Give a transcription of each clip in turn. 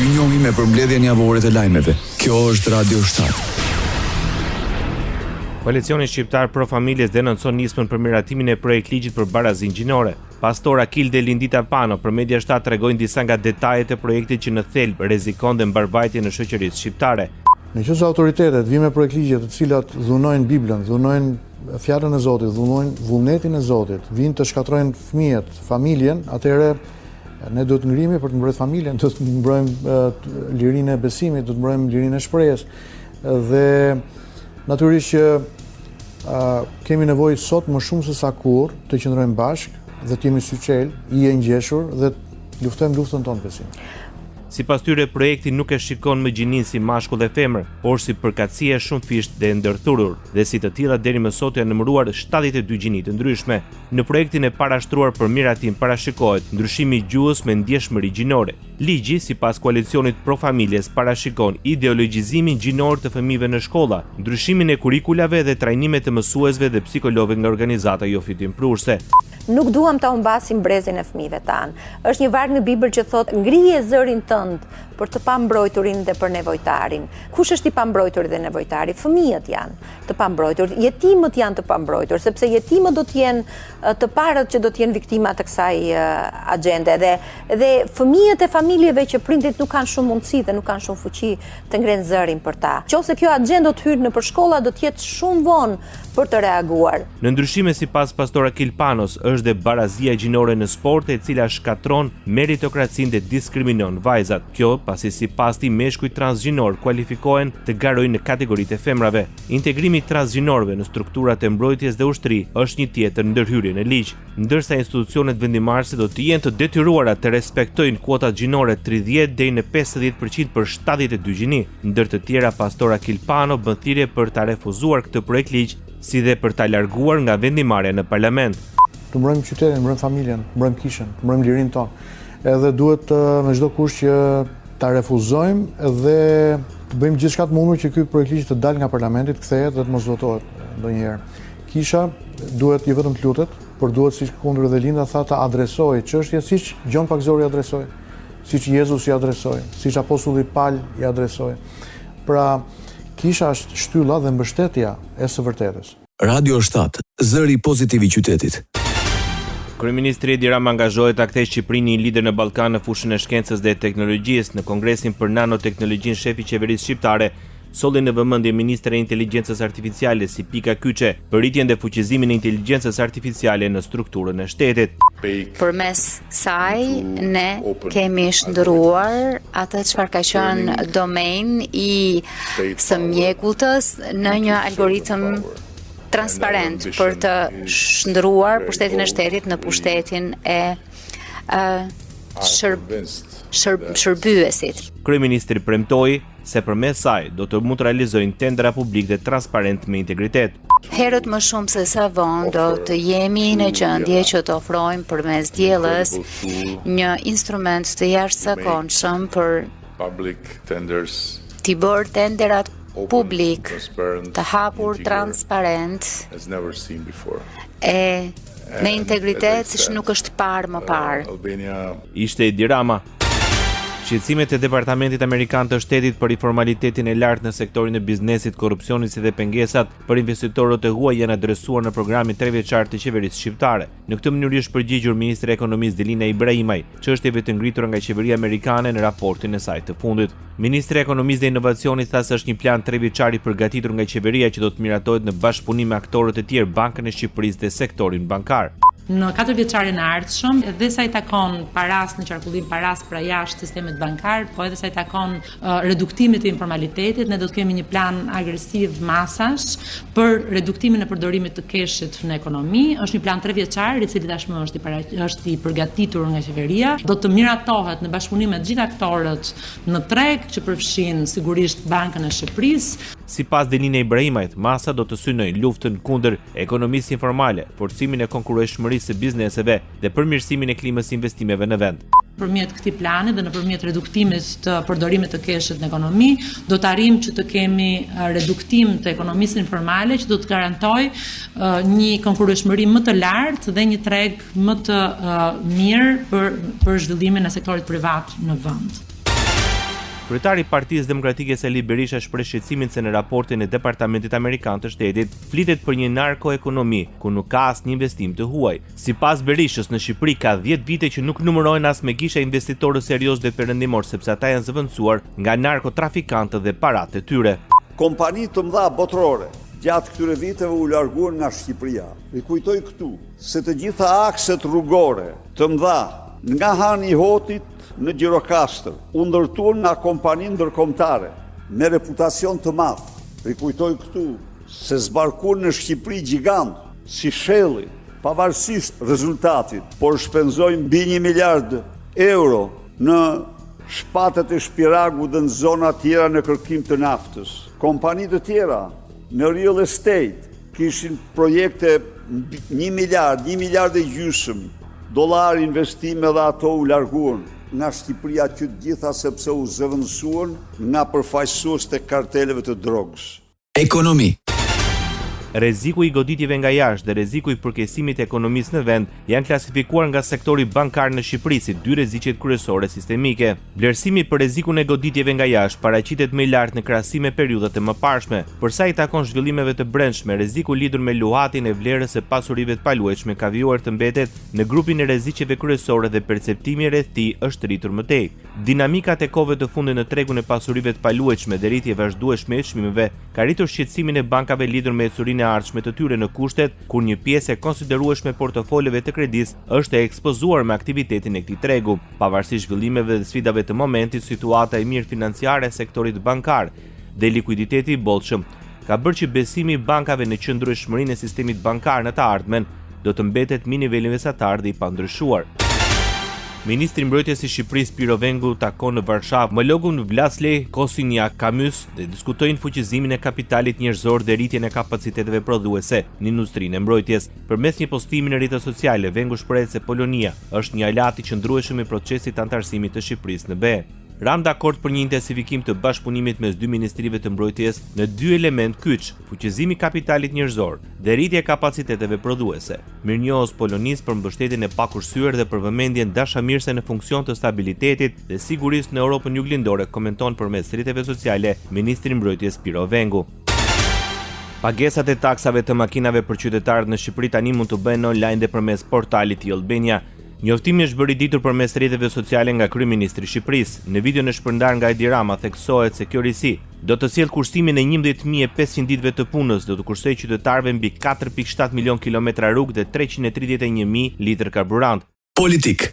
Ju njohim me përmbledhjen javore të lajmeve. Kjo është Radio 7. Koalicioni shqiptar Pro Familjes denoncon nismën për miratimin e projekt ligjit për barazin gjinore. Pastor Akilde Lindita Pano për Media 7 tregojnë disa nga detajet e projektit që në thelb rrezikon dhe mbarvajtjen në shoqërisë shqiptare. Nëse autoritetet vijnë me projekt ligje të cilat dhunojnë Biblën, dhunojnë fjalën e Zotit, dhunojnë vullnetin e Zotit, vinë të shkatrojnë fëmijët, familjen, atëherë ne duhet ngrihemi për të mbrojtur familjen, duhet të mbrojmë lirinë e besimit, duhet të mbrojmë lirinë e shprehjes. Dhe natyrisht që kemi nevojë sot më shumë se sa kur të qëndrojmë bashkë dhe të jemi syçel, i ngjeshur dhe luftojmë luftën tonë besim. Sipas tyre, projekti nuk e shikon më gjinin si mashkull dhe femër, por si përkatësie shumë fisht dhe ndërthurur, dhe si të tilla deri më sot janë numëruar 72 gjini të ndryshme. Në projektin e parashtruar për miratim parashikohet ndryshimi i gjuhës me ndjeshmëri gjinore. Ligji, sipas koalicionit Pro Familjes, parashikon ideologjizimin gjinor të fëmijëve në shkolla, ndryshimin e kurikulave dhe trajnimet të mësuesve dhe psikologëve nga organizata jo fitimprurse. Nuk duam ta humbasim brezin e fëmijëve tanë. Është një varg në Bibël që thotë ngrije zërin tënd për të pambrojturin dhe për nevojtarin. Kush është i pambrojtur dhe nevojtari? Fëmijët janë të pambrojtur, jetimët janë të pambrojtur, sepse jetimët do të jenë të parët që do të jenë viktima të kësaj agjende dhe fëmijët e familjeve që prindrit nuk kanë shumë mundësi dhe nuk kanë shumë fuqi të ngrenë zërin për ta. Nëse kjo agjendë do të hyrë nëpër shkolla, do të jetë shumë vonë për të reaguar. Në ndryshime sipas pastor Akil Panos është dhe barazia gjinore në sport e cila shkatron meritokracinë dhe diskriminon vajzat. Kjo pasi sipas tij meshkujt transgjinor kualifikohen të garojnë në kategoritë e femrave. Integrimi i transgjinorëve në strukturat e mbrojtjes dhe ushtri është një tjetër ndërhyrje në ligj, ndërsa institucionet vendimarrëse do të jenë të detyruara të respektojnë kuotat gjinore 30 deri në 50% për 72 gjini. Ndër të tjera, pastor Akil Pano bën thirrje për ta refuzuar këtë projekt ligj, si dhe për ta larguar nga vendimarrja në parlament. Të mbrojmë qytetin, mbrojmë familjen, mbrojmë kishën, mbrojmë lirinë tonë. Edhe duhet me çdo kush që ta refuzojmë dhe të bëjmë gjithçka të mundur që ky projekt ligj të dalë nga parlamenti, të kthehet dhe të mos votohet ndonjëherë. Kisha duhet jo vetëm të lutet, por duhet siç kundër dhe Linda tha ta adresojë çështjen siç Gjon Pakzori adresoi, siç Jezus i adresoi, siç apostulli Paul i adresoi. Pra Kisha është shtylla dhe mbështetja e së vërtetës. Radio 7, zëri pozitiv i qytetit. Kryeministri Edi Rama angazhohet ta kthejë Shqipërinë një lider në Ballkan në fushën e shkencës dhe teknologjisë. Në Kongresin për Nanoteknologjinë, shefi i qeverisë shqiptare solli në vëmendje ministre e inteligjencës artificiale si Pika Kyçe për rritjen dhe fuqizimin e inteligjencës artificiale në strukturën e shtetit. Përmes saj ne kemi shndruar atë çfarë ka qenë domen i së mjekulltës në një algoritëm transparent për të shndruar pushtetin e shtetit në pushtetin e shërbyesit. Kryeministri premtoi se përmes saj do të mund të realizojnë tendera publik dhe transparent me integritet. Herët më shumë se sa vonë do të jemi në gjendje që të ofrojmë përmes diellës një instrument të jashtëzakonshëm për t'i bërë tenderat publik të hapur, transparent e me integritet siç nuk është parë më parë. Ishte Edi Rama. Shqetësimet e Departamentit Amerikan të Shtetit për informalitetin e lartë në sektorin e biznesit, korrupsionit si dhe pengesat për investitorët e huaj janë adresuar në programin 3 vjeçar të qeverisë shqiptare. Në këtë mënyrë është përgjigjur ministri i ekonomisë Delina Ibrahimaj çështjeve të ngritura nga qeveria amerikane në raportin e saj të fundit. Ministri i ekonomisë dhe inovacionit tha se është një plan 3 vjeçar i përgatitur nga qeveria që do të miratohet në bashkëpunim me aktorët e tjerë, Bankën e Shqipërisë dhe sektorin bankar. Në 4 vjeçarin e ardhshëm, edhe sa i takon paras në qarkullim, paras pra jashtë sistemet bankar, po edhe sa i takon reduktimit të informalitetit, ne do të kemi një plan agresiv masash për reduktimin e përdorimit të keshit në ekonomi. Është një plan 3 vjeçar, i cili tashmë është i përgatitur nga qeveria. Do të miratohet në bashkëpunim me të gjithë aktorët në treg, që përfshin sigurisht Bankën e Shqipërisë. Sipas Delina Ibrahimajt, masa do të synojë luftën kundër ekonomisë informale, forcimin e konkurrueshmërisë së bizneseve dhe përmirësimin e klimës investimeve në vend. Përmjet këtij plani dhe nëpërmjet reduktimit të përdorimit të keshit në ekonomi, do të arrijmë që të kemi reduktim të ekonomisë informale që do të garantojë një konkurrueshmëri më të lartë dhe një treg më të mirë për zhvillimin e sektorit privat në vend. Kryetari i Partisë Demokratike Sali Berisha shpreh shqetësimin se në raportin e Departamentit Amerikan të Shtetit flitet për një narkoekonomi ku nuk ka asnjë investim të huaj. Sipas Berishës, në Shqipëri ka 10 vite që nuk numërohen as me gisha investitorë serioz dhe perëndimor, sepse ata janë zëvendësuar nga narkotrafikantët dhe paratë e tyre. Kompani të mëdha botërore gjatë këtyre viteve u larguan nga Shqipëria. I kujtoj këtu se të gjitha akset rrugore të mëdha nga Hani i Hotit në Gjirokastër u ndërtuan nga kompani ndërkombëtare me reputacion të madh. I kujtoj këtu se zbarkuan në Shqipëri gjigant si Shelli, pavarësisht rezultatit, por shpenzojnë mbi 1 miliard euro në shpatet e Shpiragu dhe në zona tjera në kërkim të naftës. Kompanitë të tjera në real estate kishin projekte 1 miliard e gjysmë dollar investime dhe ato u larguan nga Shqipëria që të gjitha sepse u zëvendësuan nga përfaqësues të karteleve të drogës. Ekonomi. Rreziku i goditjeve nga jashtë dhe rreziku i përkesimit të ekonomisë në vend janë klasifikuar nga sektori bankar në Shqipëri si dy rreziqet kryesore sistemike. Vlerësimi për rrezikun e goditjeve nga jashtë paraqitet më i lartë në krahasim me periudhat e mëparshme. Për sa i takon zhvillimeve të brendshme, rreziku lidhur me luhatin e vlerës së pasurive të paluajtshme ka vijur të mbetet në grupin e rreziqeve kryesore dhe perceptimi rreth tij është rritur më tej. Dinamikat e kohëve të fundit në tregun e pasurive të paluajtshme dhe rritje vazhdueshme e çmimeve ka rritur shqetësimin e bankave lidhur me ecurinë e ardhshme të tyre në kushtet, kur një pjesë e konsiderueshme portofoleve të kredis është e ekspozuar me aktivitetin e këtij tregu. Pavarësisht zhvillimeve dhe sfidave të momentit, situata e mirë financiare e sektorit bankar dhe likuiditeti i bollshëm ka bërë që besimi i bankave në qëndrueshmërinë e sistemit bankar në të ardhmen do të mbetet mbi nivelin mesatar dhe i pandryshuar. Ministri i Mbrojtjes i Shqipërisë Piro Vengu takon në Varshavë homologun Vlaslej Kosiniak-Kamys dhe diskutojnë fuqizimin e kapitalit njerëzor dhe rritjen e kapaciteteve prodhuese në industrinë e mbrojtjes. Përmes një postimi në rrjetet sociale, Vengu shpreh se Polonia është një aleat i qëndrueshëm i procesit antarësimit të Shqipërisë në BE. Ran dakord për një intensifikim të bashkëpunimit mes dy ministrive të mbrojtjes në dy element kyç, fuqizimi i kapitalit njerëzor dhe rritja e kapaciteteve prodhuese. Mirënjohës Polonisë për mbështetjen e pakursyer dhe për vëmendjen dashamirëse në funksion të stabilitetit dhe sigurisë në Europën Juglindore, komenton përmes rrjeteve sociale ministri i mbrojtjes Piro Vengu. Pagesat e taksave të makinave për qytetarët në Shqipëri tani mund të bëhen online dhe përmes portalit i Albania. Njoftimi është bërë i ditur përmes rrjeteve sociale nga kryeministri i Shqipërisë. Në videon e shpërndar nga Edi Rama theksohet se kjo risi do të sjellë kurstimin e 11.500 ditëve të punës, do të kushtoj qytetarëve mbi 4.7 milion kilometra rrugë dhe 331.000 litër karburant. Politik.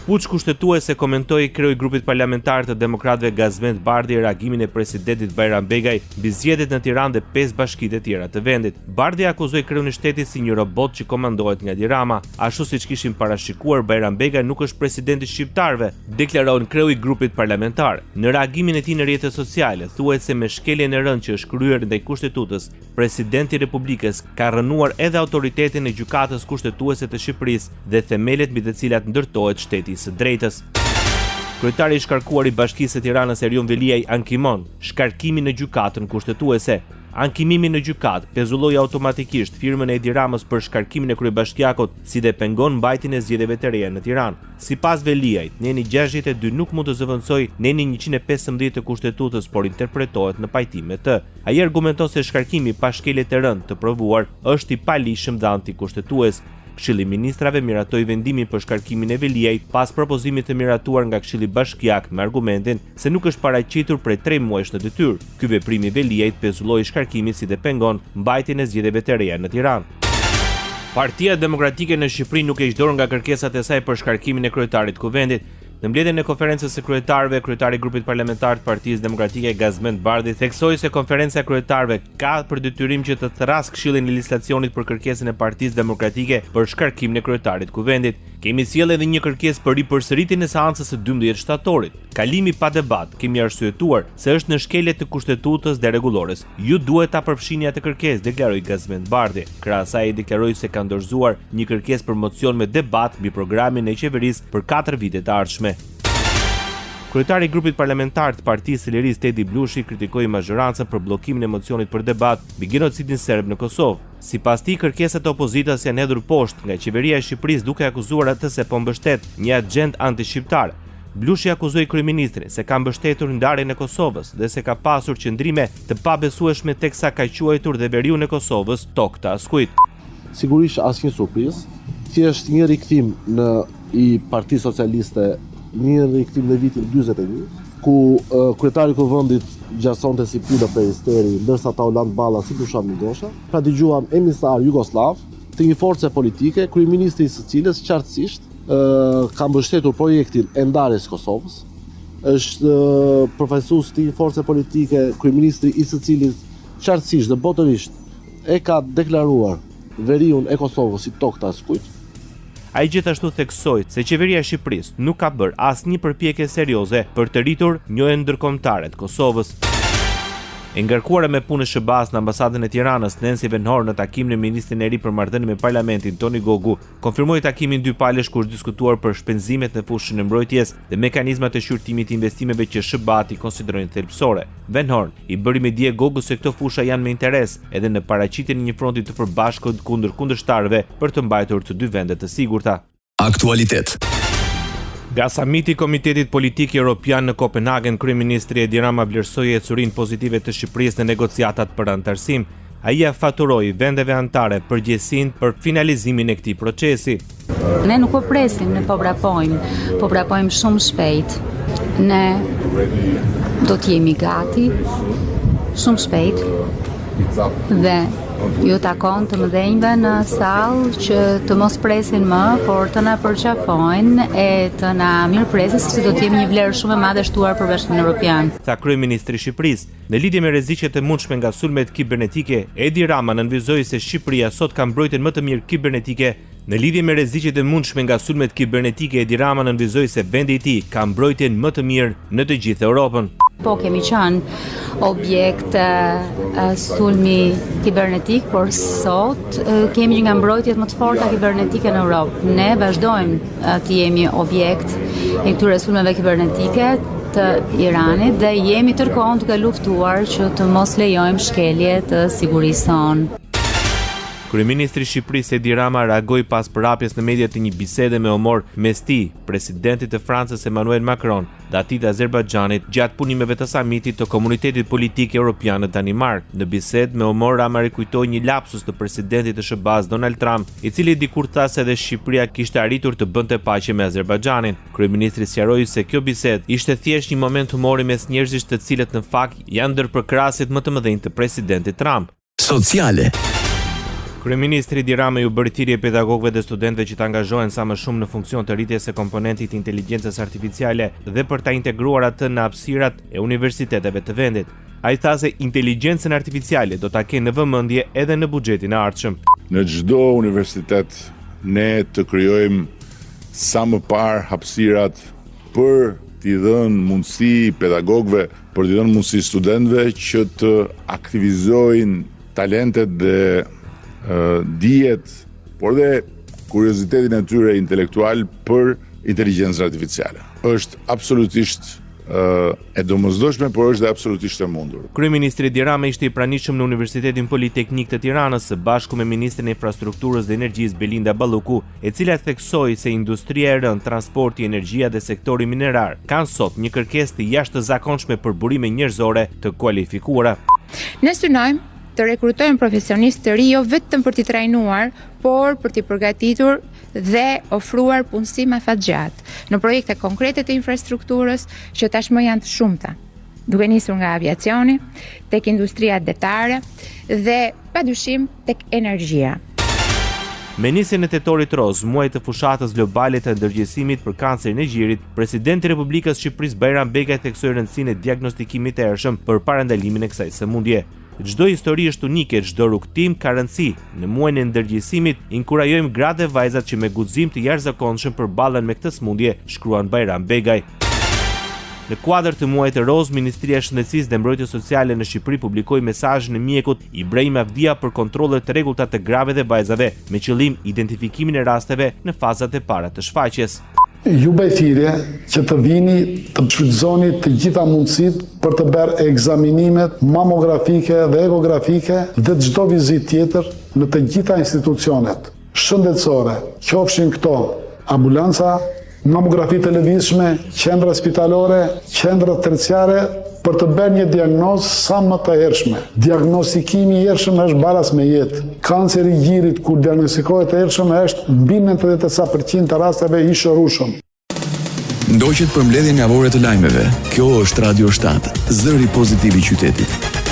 Puç kushtetuese komentoi kreu i grupit parlamentar të Demokratëve Gazvend Bardhi reagimin e presidentit Bajram Begaj mbi zgjedhjet në Tiranë dhe 5 bashkitë e tjera të vendit. Bardhi akuzoi kreun e shtetit si një robot që komandohet nga Edi Rama. Ashtu siç kishin parashikuar, Bajram Begaj nuk është presidenti i shqiptarëve, deklaron kreu i grupit parlamentar. Në reagimin e tij në rrjetet sociale, thuhet se me shkeljen e rëndë që është kryer ndaj kushtetutës, presidenti i Republikës ka rënuar edhe autoritetin e gjykatës kushtetuese të Shqipërisë dhe themelet mbi të cilat ndërtohet shteti së drejtës. Kryetari i shkarkuar i Bashkisë së Tiranës Erion Veliaj ankimon shkarkimin në gjykatën kushtetuese. Ankimimi në gjykatë pezulloi automatikisht firmën e Edi Ramës për shkarkimin e kryebashkiakut, si dhe pengon mbajtjen e zgjedhjeve të reja në Tiranë. Sipas Veliajt, neni 62 nuk mund të zëvendësoj neni 115 të kushtetutës, por interpretohet në pajtim me të. Ai argumenton se shkarkimi pa shkelje të rëndë të provuar është i palishëm dhe antikushtetues. Këshilli i Ministrave miratoi vendimin për shkarkimin e Veliajt pas propozimit të miratuar nga Këshilli Bashkiak me argumentin se nuk është paraqitur prej 3 muajsh në detyrë. Ky veprim i Veliajt pezulloi shkarkimin si dhe pengon mbajtjen e zgjedhjeve të reja në Tiranë. Partia Demokratike në Shqipëri nuk e heq dorë nga kërkesat e saj për shkarkimin e kryetarit të kuvendit. Në mbledhjen e konferencës së kryetarëve, kryetari i grupit parlamentar të Partisë Demokratike Gazvend Bardhi theksoi se konferenca e kryetarëve ka për detyrim që të thrasë Këshillin e Legjislacionit për kërkesën e Partisë Demokratike për shkarkimin e kryetarit të kuvendit. Kemi sjellë edhe një kërkesë për ripërsëritjen e seancës së 12 shtatorit. Kalimi pa debat, kemi arsyetuar se është në shkelje të kushtetutës dhe rregullores. Ju duhet ta përfshini atë kërkesë, deklaroi Gazvend Bardhi. Krahas asaj deklaroi se ka dorëzuar një kërkesë për mocion me debat mbi programin e qeverisë për 4 vite të ardhshme. Kryetari i grupit parlamentar të Partisë së Lirisë Tedi Blushi kritikoi mazhorancën për bllokimin e mocionit për debat mbi genocidin serb në Kosovë. Sipas tij, kërkesat e opozitës janë hedhur poshtë nga qeveria e Shqipërisë duke akuzuar atë se po mbështet një agjend antishqiptar. Blushi akuzoi kryeministrin se ka mbështetur ndarjen e Kosovës dhe se ka pasur qëndrime të pabesueshme teksa ka quajtur dhe veriun e Kosovës tokë të askujt. Sigurisht asnjë surprizë, thjesht një rikthim i Partisë Socialiste, një rikthim në vitin 41, ku kryetari i kuvendit gjasonte si pila peristeri, ndërsa ta Oland Balla si Dušan Milosha. Pra dëgjuam emisar jugoslav të një force politike, kryeministri i së cilës qartësisht ka mbështetur projektin e ndarjes së Kosovës. Është përfaqësues të një force politike, kryeministri i së cilit qartësisht dhe botërisht e ka deklaruar veriun e Kosovës si tokë të askujt. Ai gjithashtu theksoi se qeveria e Shqipërisë nuk ka bërë asnjë përpjekje serioze për të rritur njëjën ndërkombëtare të Kosovës. E ngarkuara me punë shëbaz në ambasadën e Tiranës, Nancy Venhor në takimin e ministrit e ri për marrëdhënie me parlamentin Toni Gogu, konfirmoi takimin dy palësh kur diskutuar për shpenzimet në fushën e mbrojtjes dhe mekanizmat e shqyrtimit të investimeve që SHBAT i konsiderojnë thelbësore. Venhor i bëri me dije Gogu se këto fusha janë me interes edhe në paraqitjen e një fronti të përbashkët kundër kundërshtarëve për të mbajtur të dy vendet të sigurta. Aktualitet. Nga samiti i Komitetit Politik Evropian në Kopenhagen, kryeministri Edi Rama vlerësoi ecurinë pozitive të Shqipërisë në negociatat për anëtarësim. Ai ia faturoi vendeve anëtare përgjegjësinë për finalizimin e këtij procesi. Ne nuk po presim, ne po vrapojmë shumë shpejt. Ne do të jemi gati shumë shpejt dhe ju takon të mëdhenjve në sallë që të mos presin më, por të na përqafojnë e të na mirëpresin se do të jemi një vlerë shumë e madhe shtuar për Bashkimin Evropian. Tha kryeministri i Shqipërisë, në lidhje me rreziqet e mundshme nga sulmet kibernetike, Edi Rama nënvizoi se Shqipëria sot ka mbrojtjen më të mirë kibernetike. Në lidhje me rreziqet e mundshme nga sulmet kibernetike, Edi Rama nënvizoi se vendi i tij ka mbrojtjen më të mirë në të gjithë Europën. Po kemi qenë objekt sulmi kibernetik, por sot kemi një nga mbrojtjet më të forta kibernetike në Europë. Ne vazhdojmë të jemi objekt e këtyre sulmeve kibernetike të Iranit dhe jemi tërkohën duke luftuar që të mos lejojmë shkelje të sigurisë tonë. Kryeministri i Shqipërisë Edi Rama reagoi pas përhapjes në media të një bisede me Omar Mesti, presidentit të Francës Emmanuel Macron dhe atit të Azerbajxhanit gjatë punimeve të samitit të Komunitetit Politik Evropian në Danimark. Në bisedë me Omar Rama rikujtoi një lapsus të presidentit të SHBAS Donald Trump, i cili dikur tha se edhe Shqipëria kishte arritur të bënte paqe me Azerbajxhanin. Kryeministri sqaroi se kjo bisedë ishte thjesht një moment humori mes njerëzish të cilët në fakt janë ndërpërkrahasit më të mëdhenj të presidentit Trump. Sociale. Kryeministri Edi Rama ju bëri thirrje pedagogëve dhe studentëve që të angazhohen sa më shumë në funksion të rritjes së komponentit të inteligjencës artificiale dhe për ta integruar atë në hapësirat e universiteteve të vendit. Ai tha se inteligjencën artificiale do ta kenë në vëmendje edhe në buxhetin e ardhshëm. Në çdo universitet ne të krijojmë sa më parë hapësirat për t'i dhënë mundësi pedagogëve, për t'i dhënë mundësi studentëve që të aktivizojnë talentet dhe dijet, por dhe kuriozitetin e tyre intelektual për inteligjencën artificiale. Është absolutisht e domosdoshme, por është dhe absolutisht e mundur. Kryeministri Edi Rama ishte i pranishëm në Universitetin Politeknik të Tiranës së bashku me ministrin e Infrastrukturës dhe Energjisë Belinda Balluku, e cila theksoi se industria e rënd, transporti, energjia dhe sektori minerar kanë sot një kërkesë të jashtëzakonshme për burime njerëzore të kualifikuara. Ne synojmë të rekrutojmë profesionistë të ri jo vetëm për t'i trajnuar, por për t'i përgatitur dhe ofruar punësim afatgjatë në projekte konkrete të infrastrukturës që tashmë janë të shumta, duke nisur nga aviacioni, tek industria detare dhe padyshim tek energjia. Me nisjen e tetorit roz, muajit të fushatës globale të ndërgjegjësimit për kancerin e gjirit, presidenti i Republikës së Shqipërisë Bajram Begaj theksoi rëndësinë e diagnostikimit të ershëm për parandalimin e kësaj sëmundje. Çdo histori është unike, çdo rrugtim ka rëndësi. Në muajin e ndërgjegjësimit, inkurajojmë gratë dhe vajzat që me guxim të jashtëzakonshëm përballen me këtë sëmundje, shkruan Bajram Begaj. Në kuadër të muajit të roz, Ministria e Shëndetësisë dhe Mbrojtjes Sociale në Shqipëri publikoi mesazhin e mjekut Ibrahim Avdia për kontrolle të rregullta të grave dhe vajzave, me qëllim identifikimin e rasteve në fazat e para të shfaqjes. Ju bëj thirrje që të vini të shfrytëzoni të gjitha mundësitë për të bërë ekzaminimet mamografike dhe ekografike dhe çdo vizitë tjetër në të gjitha institucionet shëndetësore, qofshin këto ambulanca, mamografi të lëvizshme, qendra spitalore, qendra terciare, për të bërë një diagnozë sa më të hershme. Diagnostikimi i hershëm është baras me jetë. Kanceri i gjirit, kur diagnostikohet e hershëm, është mbi 90% të rasteve i shërushëm. Ndoqet përmbledhjen javore të lajmeve. Kjo është Radio 7, zëri pozitiv i qytetit.